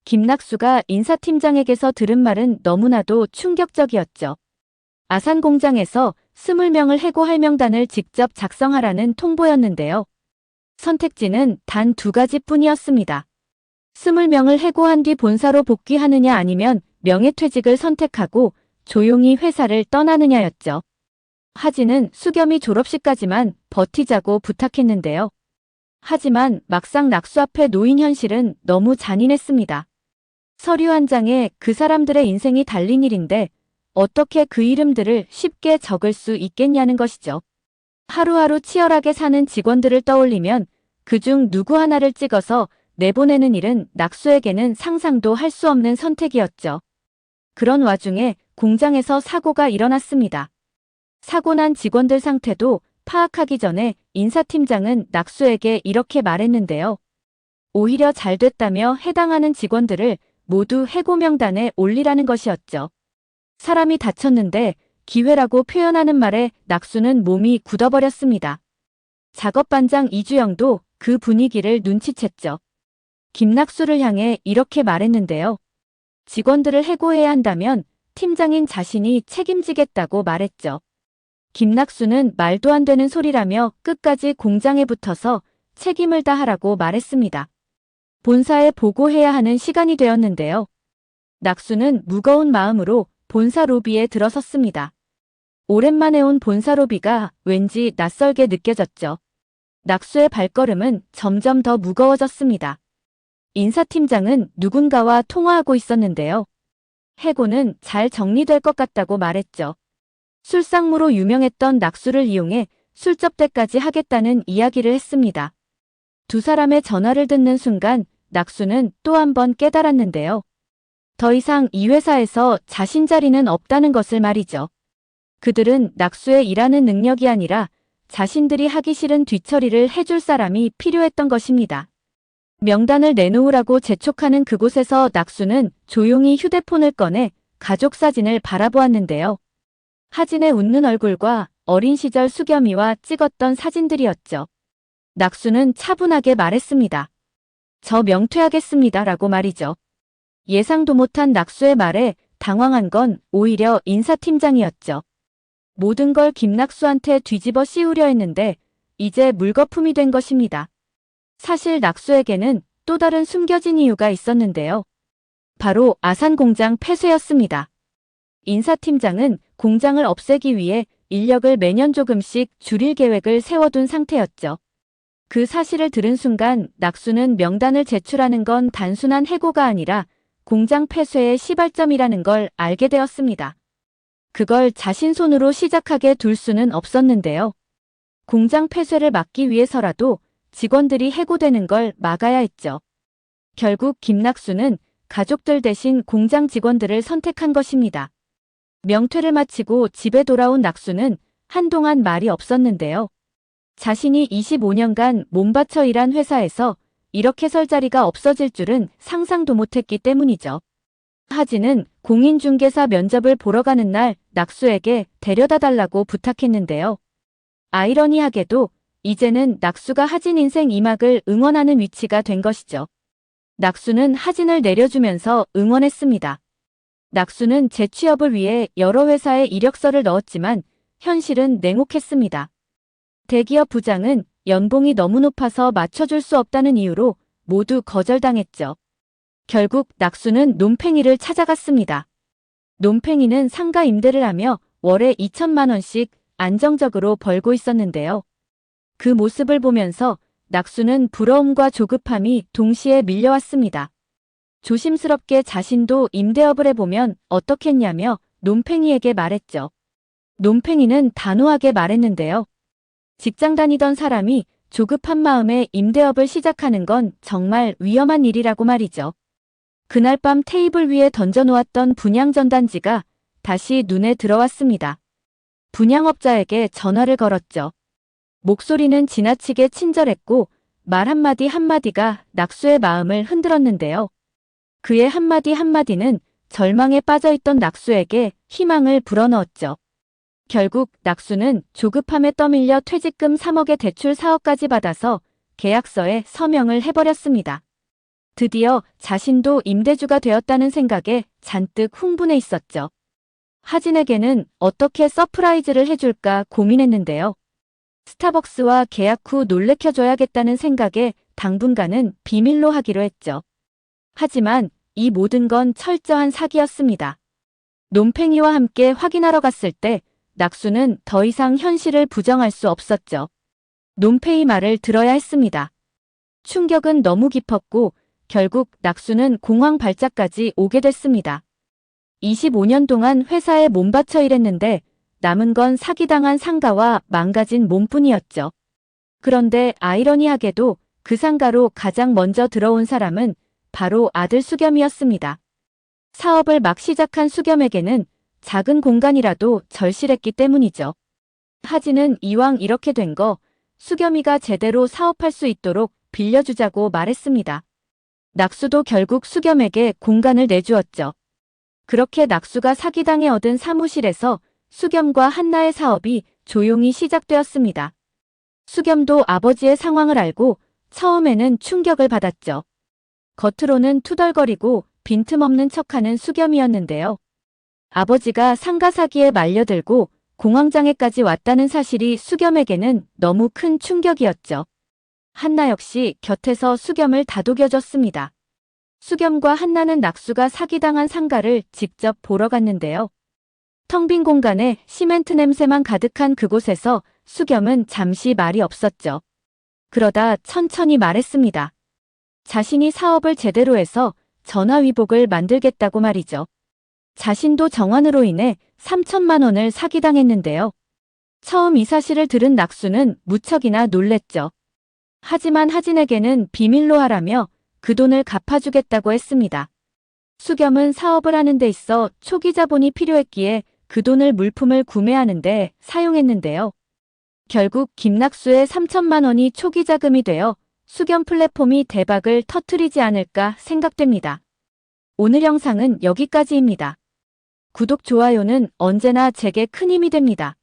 김낙수가 인사팀장에게서 들은 말은 너무나도 충격적이었죠. 아산 공장에서 20명을 해고할 명단을 직접 작성하라는 통보였는데요. 선택지는 단 2가지뿐이었습니다. 20명을 해고한 뒤 본사로 복귀하느냐 아니면 명예퇴직을 선택하고 조용히 회사를 떠나느냐였죠. 하진은 수겸이 졸업식까지만 버티자고 부탁했는데요. 하지만 막상 낙수 앞에 놓인 현실은 너무 잔인했습니다. 서류 한 장에 그 사람들의 인생이 달린 일인데 어떻게 그 이름들을 쉽게 적을 수 있겠냐는 것이죠. 하루하루 치열하게 사는 직원들을 떠올리면 그중 누구 하나를 찍어서 내보내는 일은 낙수에게는 상상도 할 수 없는 선택이었죠. 그런 와중에 공장에서 사고가 일어났습니다. 사고 난 직원들 상태도 파악하기 전에 인사팀장은 낙수에게 이렇게 말했는데요. 오히려 잘 됐다며 해당하는 직원들을 모두 해고 명단에 올리라는 것이었죠. 사람이 다쳤는데 기회라고 표현하는 말에 낙수는 몸이 굳어버렸습니다. 작업반장 이주영도 그 분위기를 눈치챘죠. 김낙수를 향해 이렇게 말했는데요. 직원들을 해고해야 한다면 팀장인 자신이 책임지겠다고 말했죠. 김낙수는 말도 안 되는 소리라며 끝까지 공장에 붙어서 책임을 다하라고 말했습니다. 본사에 보고해야 하는 시간이 되었는데요. 낙수는 무거운 마음으로 본사 로비에 들어섰습니다. 오랜만에 온 본사 로비가 왠지 낯설게 느껴졌죠. 낙수의 발걸음은 점점 더 무거워졌습니다. 인사팀장은 누군가와 통화하고 있었는데요. 해고는 잘 정리될 것 같다고 말했죠. 술상무로 유명했던 낙수를 이용해 술접대까지 하겠다는 이야기를 했습니다. 두 사람의 전화를 듣는 순간 낙수는 또 한 번 깨달았는데요. 더 이상 이 회사에서 자신 자리는 없다는 것을 말이죠. 그들은 낙수의 일하는 능력이 아니라 자신들이 하기 싫은 뒤처리를 해줄 사람이 필요했던 것입니다. 명단을 내놓으라고 재촉하는 그곳에서 낙수는 조용히 휴대폰을 꺼내 가족 사진을 바라보았는데요. 하진의 웃는 얼굴과 어린 시절 수겸이와 찍었던 사진들이었죠. 낙수는 차분하게 말했습니다. 저 명퇴하겠습니다 라고 말이죠. 예상도 못한 낙수의 말에 당황한 건 오히려 인사팀장이었죠. 모든 걸 김낙수한테 뒤집어 씌우려 했는데 이제 물거품이 된 것입니다. 사실 낙수에게는 또 다른 숨겨진 이유가 있었는데요. 바로 아산 공장 폐쇄였습니다. 인사팀장은 공장을 없애기 위해 인력을 매년 조금씩 줄일 계획을 세워둔 상태였죠. 그 사실을 들은 순간 낙수는 명단을 제출하는 건 단순한 해고가 아니라 공장 폐쇄의 시발점이라는 걸 알게 되었습니다. 그걸 자신 손으로 시작하게 둘 수는 없었는데요. 공장 폐쇄를 막기 위해서라도 직원들이 해고되는 걸 막아야 했죠. 결국 김낙수는 가족들 대신 공장 직원들을 선택한 것입니다. 명퇴를 마치고 집에 돌아온 낙수는 한동안 말이 없었는데요. 자신이 25년간 몸바쳐 일한 회사에서 이렇게 설 자리가 없어질 줄은 상상도 못했기 때문이죠. 하진은 공인중개사 면접을 보러 가는 날 낙수에게 데려다 달라고 부탁했는데요. 아이러니하게도 이제는 낙수가 하진 인생 2막을 응원하는 위치가 된 것이죠. 낙수는 하진을 내려주면서 응원했습니다. 낙수는 재취업을 위해 여러 회사에 이력서를 넣었지만 현실은 냉혹했습니다. 대기업 부장은 연봉이 너무 높아서 맞춰줄 수 없다는 이유로 모두 거절당했죠. 결국 낙수는 논팽이를 찾아갔습니다. 논팽이는 상가 임대를 하며 월에 2천만 원씩 안정적으로 벌고 있었는데요. 그 모습을 보면서 낙수는 부러움과 조급함이 동시에 밀려왔습니다. 조심스럽게 자신도 임대업을 해보면 어떻겠냐며 논팽이에게 말했죠. 논팽이는 단호하게 말했는데요. 직장 다니던 사람이 조급한 마음에 임대업을 시작하는 건 정말 위험한 일이라고 말이죠. 그날 밤 테이블 위에 던져놓았던 분양 전단지가 다시 눈에 들어왔습니다. 분양업자에게 전화를 걸었죠. 목소리는 지나치게 친절했고 말 한마디 한마디가 낙수의 마음을 흔들었는데요. 그의 한마디 한마디는 절망에 빠져있던 낙수에게 희망을 불어넣었죠. 결국 낙수는 조급함에 떠밀려 퇴직금 3억의 대출 4억까지 받아서 계약서에 서명을 해버렸습니다. 드디어 자신도 임대주가 되었다는 생각에 잔뜩 흥분해 있었죠. 하진에게는 어떻게 서프라이즈를 해줄까 고민했는데요. 스타벅스와 계약 후 놀래켜줘야겠다는 생각에 당분간은 비밀로 하기로 했죠. 하지만 이 모든 건 철저한 사기였습니다. 논팽이와 함께 확인하러 갔을 때 낙수는 더 이상 현실을 부정할 수 없었죠. 논팽이 말을 들어야 했습니다. 충격은 너무 깊었고 결국 낙수는 공황 발작까지 오게 됐습니다. 25년 동안 회사에 몸바쳐 일했는데 남은 건 사기당한 상가와 망가진 몸뿐이었죠. 그런데 아이러니하게도 그 상가로 가장 먼저 들어온 사람은 바로 아들 수겸이었습니다. 사업을 막 시작한 수겸에게는 작은 공간이라도 절실했기 때문이죠. 하진은 이왕 이렇게 된 거 수겸이가 제대로 사업할 수 있도록 빌려주자고 말했습니다. 낙수도 결국 수겸에게 공간을 내주었죠. 그렇게 낙수가 사기당해 얻은 사무실에서 수겸과 한나의 사업이 조용히 시작되었습니다. 수겸도 아버지의 상황을 알고 처음에는 충격을 받았죠. 겉으로는 투덜거리고 빈틈없는 척하는 수겸이었는데요. 아버지가 상가 사기에 말려들고 공황장애까지 왔다는 사실이 수겸에게는 너무 큰 충격이었죠. 한나 역시 곁에서 수겸을 다독여줬습니다. 수겸과 한나는 낙수가 사기당한 상가를 직접 보러 갔는데요. 텅 빈 공간에 시멘트 냄새만 가득한 그곳에서 수겸은 잠시 말이 없었죠. 그러다 천천히 말했습니다. 자신이 사업을 제대로 해서 전화위복을 만들겠다고 말이죠. 자신도 정환으로 인해 3천만 원을 사기당했는데요. 처음 이 사실을 들은 낙수는 무척이나 놀랬죠. 하지만 하진에게는 비밀로 하라며 그 돈을 갚아주겠다고 했습니다. 수겸은 사업을 하는 데 있어 초기 자본이 필요했기에 그 돈을 물품을 구매하는 데 사용했는데요. 결국 김낙수의 3천만 원이 초기 자금이 되어 수겸 플랫폼이 대박을 터뜨리지 않을까 생각됩니다. 오늘 영상은 여기까지입니다. 구독, 좋아요는 언제나 제게 큰 힘이 됩니다.